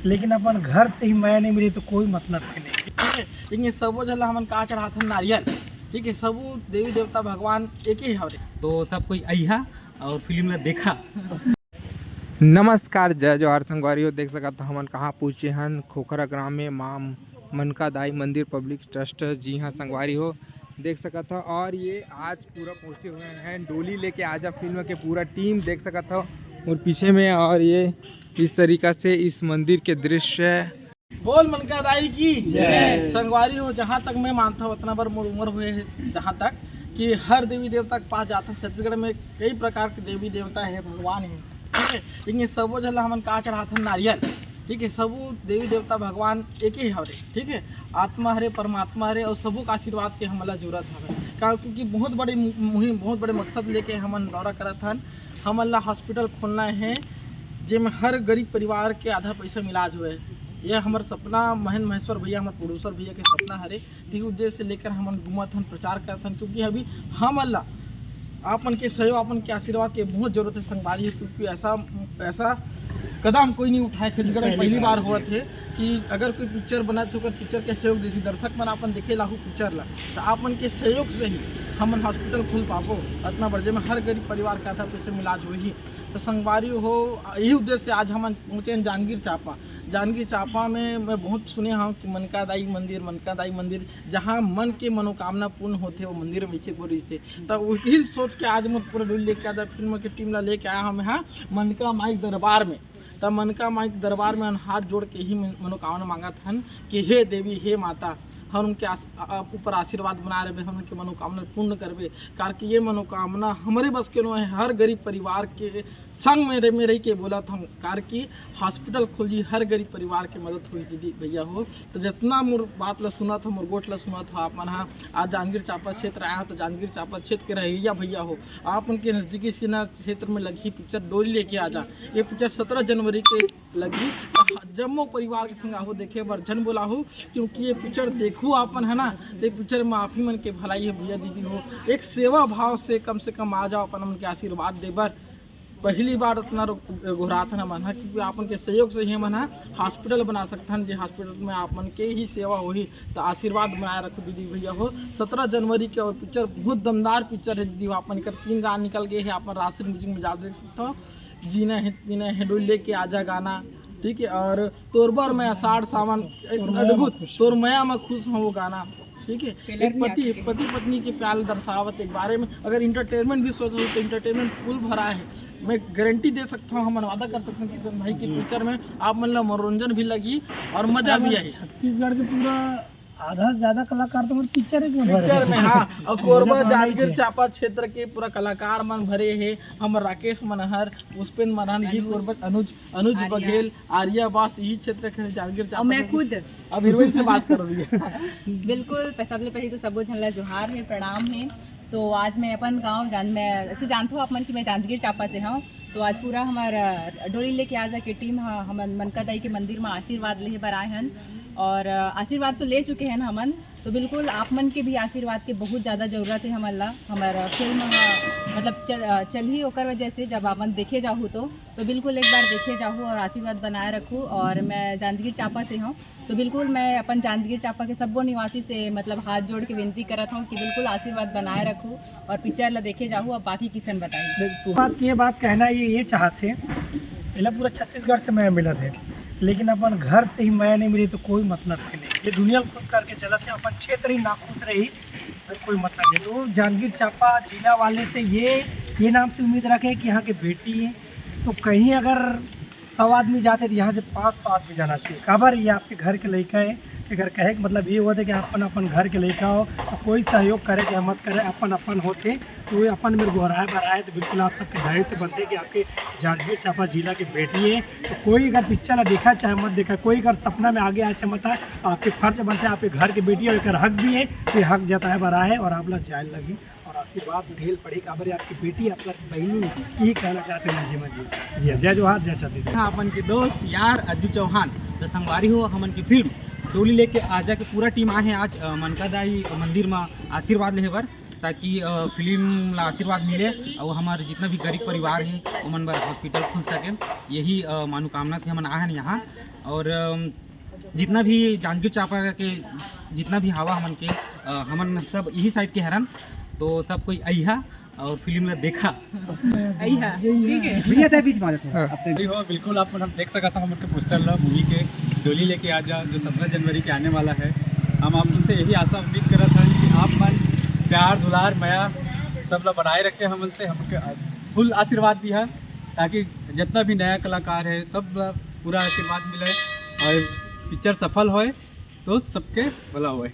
लेकिन अपन घर से ही मैं नहीं मिली तो कोई मतलब के नहीं। ठीक है, लेकिन सबो जला हमन का चढ़ाथन नारियल। ठीक है, सबो देवी देवता भगवान एक ही हवे, तो सब कोई अइहा और फिल्म ला देखा। नमस्कार, जय जोहार संगवारी। देख सकत हमन कहाँ पूछे हन, खोखरा ग्राम में माँ मनका दाई मंदिर पब्लिक ट्रस्ट। जी हाँ संगवारी हो, देख सकत हो। और ये आज पूरा पहुँचे हुए हैं डोली लेके आजा फिल्म के पूरा टीम, देख सकत हो और पीछे में। और ये इस तरीक़ा से इस मंदिर के दृश्य। बोल मनका दाई की जय। संगवारी हो, जहाँ तक मैं मानता हूँ उतना बार मोर उम्र हुए है जहाँ तक कि हर देवी देवता के पास जाता हूँ। छत्तीसगढ़ में कई प्रकार के देवी देवता है, भगवान है। ठीक है, लेकिन सबो जला हमन का चढ़ाथन नारियल। ठीक है, सबो देवी देवता भगवान एक ही हवे। ठीक है, आत्मा हरे परमात्मा हरे और सबो का आशीर्वाद के हमला जरूरत हवे। क्योंकि बहुत बड़ी मुहिम, बहुत बड़े मकसद लेके हमन दौरा करत हन। हमन ला हॉस्पिटल खोलना है जिसमें हर गरीब परिवार के आधा पैसा में इलाज हुए। यह हमार सपना महेंद्र महेश्वर भैया, हमारे प्रोड्यूसर भैया के सपना हरे। ठीक उद्देश्य से लेकर हमन घूमत हन, प्रचार करत हन, क्योंकि अभी हम ला आपन के सहयोग, आपन के आशीर्वाद के बहुत जरूरत है संगवारी है। क्योंकि ऐसा कदम कोई नहीं उठाए छत्तीसगढ़ में, पहली बार हुआ थे कि अगर कोई पिक्चर बना तो पिक्चर के सहयोग जैसे दर्शक मन अपन देखे लाहू पिक्चर ला, तो आपन के सहयोग से ही हमन हॉस्पिटल खोल पाबो। इतना बड़े में हर गरीब परिवार का आधा पैसे में इलाज होही। तो संगवारी हो, यही उद्देश्य से आज हम पहुँचे हैं जांजगीर चांपा। जांजगीर चांपा में मैं बहुत सुने हूँ कि मनका दाई मंदिर जहाँ मन के मनोकामना पूर्ण होते वो मंदिर वैसे बोली से। तो वही सोच के आज मैं पूरा डोली लेके आया, फिल्म की टीम ला लेके आया हम यहाँ मनका माई दरबार में। तब मनका माई दरबार में हाथ जोड़ के ही मनोकामना मांगा था कि हे देवी, हे माता, हम उनके ऊपर आशीर्वाद बना रहे, हम उनके मनोकामना पूर्ण करबे। कार कि ये मनोकामना हमारे बस के नो है। हर गरीब परिवार के संग में रह के बोला था कार कि हॉस्पिटल खोली, हर गरीब परिवार के मदद हुई दीदी भैया हो। तो जितना मोर बात ला सुना था, मोर गोट ला सुना था, आप मन आज जांजगीर चांपा क्षेत्र आया हो। तो जांजगीर चांपा क्षेत्र के रहिया भैया हो, आप उनके नज़दीकी सीना क्षेत्र में लगी पिक्चर डोली लेके आ जा। ये पिक्चर 17 जनवरी के लगी। जम्मो परिवार के संग हो देखे वर्जन बोला हो, क्योंकि ये पिक्चर देखो आपन है ना, तो पिक्चर में आप ही मन के भलाई है भैया दीदी हो। एक सेवा भाव से कम आ जाओ, अपन उनके आशीर्वाद देबर। पहली बार उतना घुरात है मन, क्योंकि आपन के सहयोग से ही मन हॉस्पिटल बना सकते हैं। जो हॉस्पिटल में आपन के ही सेवा होही, तो आशीर्वाद बनाए रखो दीदी भैया हो। 17 जनवरी के और पिक्चर बहुत दमदार पिक्चर है दीदी। आपन कर 3 गाना निकल गए हैं, आपन राशि म्यूजिक में जा सकते हो। जीना है पीना है डोली लेके आजा गाना। ठीक है, और तोरबर में आषाढ़ सावन अद्भुत, तोर मया में खुश हूँ वो गाना। ठीक है, एक पति पत्नी के प्यार दर्शावत एक बारे में। अगर इंटरटेनमेंट भी सोच तो इंटरटेनमेंट फुल भरा है। मैं गारंटी दे सकता हूँ, हम वादा कर सकते हैं किशन भाई की पिक्चर में आप मतलब मनोरंजन भी लगी और मजा भी आई। छत्तीसगढ़ के पूरा आधा से ज्यादा कलाकार तो पिक्चर में हाँ, और कोरबा जांजगीर चांपा क्षेत्र के पूरा कलाकार मन भरे हैं। हम राकेश मनहर, पुष्पेंद्र मनहर, ही कोरबा अनुज बघेल, आर्या बास, यही क्षेत्र के जांजगीर चांपा। मैं खुद अब हीरोइन से बात कर रही है। बिल्कुल, सबले पहले तो सबो झल्ला जोहार है, प्रणाम है। तो आज मैं अपन गाँव मैं ऐसे जानते हो आप मन कि मैं जांजगीर चांपा से हूँ। तो आज पूरा हमारा डोली लेके आ जा के टीम हम मनका दाई के मंदिर में आशीर्वाद ले बर आए हैं। और आशीर्वाद तो ले चुके हैं हमन, तो बिल्कुल आप मन के भी आशीर्वाद के बहुत ज़्यादा ज़रूरत है हमन ला। हमारा फिल्म मतलब चल ही ओकर वजह से जब आपन देखे जाहूँ तो बिल्कुल एक बार देखे जाहूँ और आशीर्वाद बनाए रखूँ। और मैं जांजगीर चांपा से हूँ, तो बिल्कुल मैं अपन जांजगीर चांपा के सबो निवासी से मतलब हाथ जोड़ के विनती करत हूँ कि बिल्कुल आशीर्वाद बनाए रखूँ और पिक्चर ला देखे जाहूँ। अब बाकी किसन बताइए। बात कहना ये चाहते पहले पूरा छत्तीसगढ़ से मैं मिला थे, लेकिन अपन घर से ही मैं नहीं मिली तो कोई मतलब के नहीं। ये दुनिया खुश करके चलते हैं, अपन क्षेत्र ही नाखुश रही तो कोई मतलब नहीं। तो जांजगीर चांपा जिला वाले से ये नाम से उम्मीद रखे कि यहाँ की बेटी है, तो कहीं अगर 100 आदमी जाते तो यहाँ से 500 आदमी जाना चाहिए। खबर ये आपके घर के लड़का है, अगर कहे कि मतलब ये हुआ था कि अपन घर के लड़का हो, तो कोई सहयोग करे चाहे मत करे, अपन होते तो अपन मेरे गोहराए बढ़ाए। तो बिल्कुल आप सबके दायित्व बनते कि आपके जांजगीर चांपा जिला की बेटी है। तो कोई अगर पिक्चर देखा चाहे मत देखा, कोई अगर सपना में आगे आए चाहे मत आए, आपके फर्ज बनते हैं, आपके घर की बेटी है, एक हक भी है, तो हक जताए बढ़ा है और आप लोग जाए लगी और आशीर्वाद ढेल पड़ी। काबर आपकी बेटी, आप बहनी, यही कहना चाहते हैं जी। जय जोहार, जय छत्तीसगढ़। हाँ, अपन के दोस्त यार अज्जू चौहान, तो संगवारी हो हमन की फिल्म डोली लेके आजा के पूरा टीम आए हैं आज मनका दाई मंदिर में आशीर्वाद ले बर। ताकि फिल्म ला आशीर्वाद मिले और हमारे जितना भी गरीब परिवार है उमन बर हॉस्पिटल खुल सके, यही मनोकामना से हम आए हैं यहाँ। और जितना भी जांजगीर चांपा के जितना भी हवा हमन के हमन सब यही साइड के हरन, तो सब कोई अइहा और फिल्म ला देखा। ठीक है। बिल्कुल आप मतलब देख सकता था हम उनके पोस्टर ला मूवी के डोली लेके आ जा, जो 17 जनवरी के आने वाला है। हम आप तुमसे यही आशा उम्मीद कर रहा था कि आप मन प्यार दुलार माया सब ला बनाए रखे, हमन से हमके फुल आशीर्वाद दिया, ताकि जितना भी नया कलाकार है सब ला पूरा आशीर्वाद मिले और पिक्चर सफल होए तो सबके भला होए।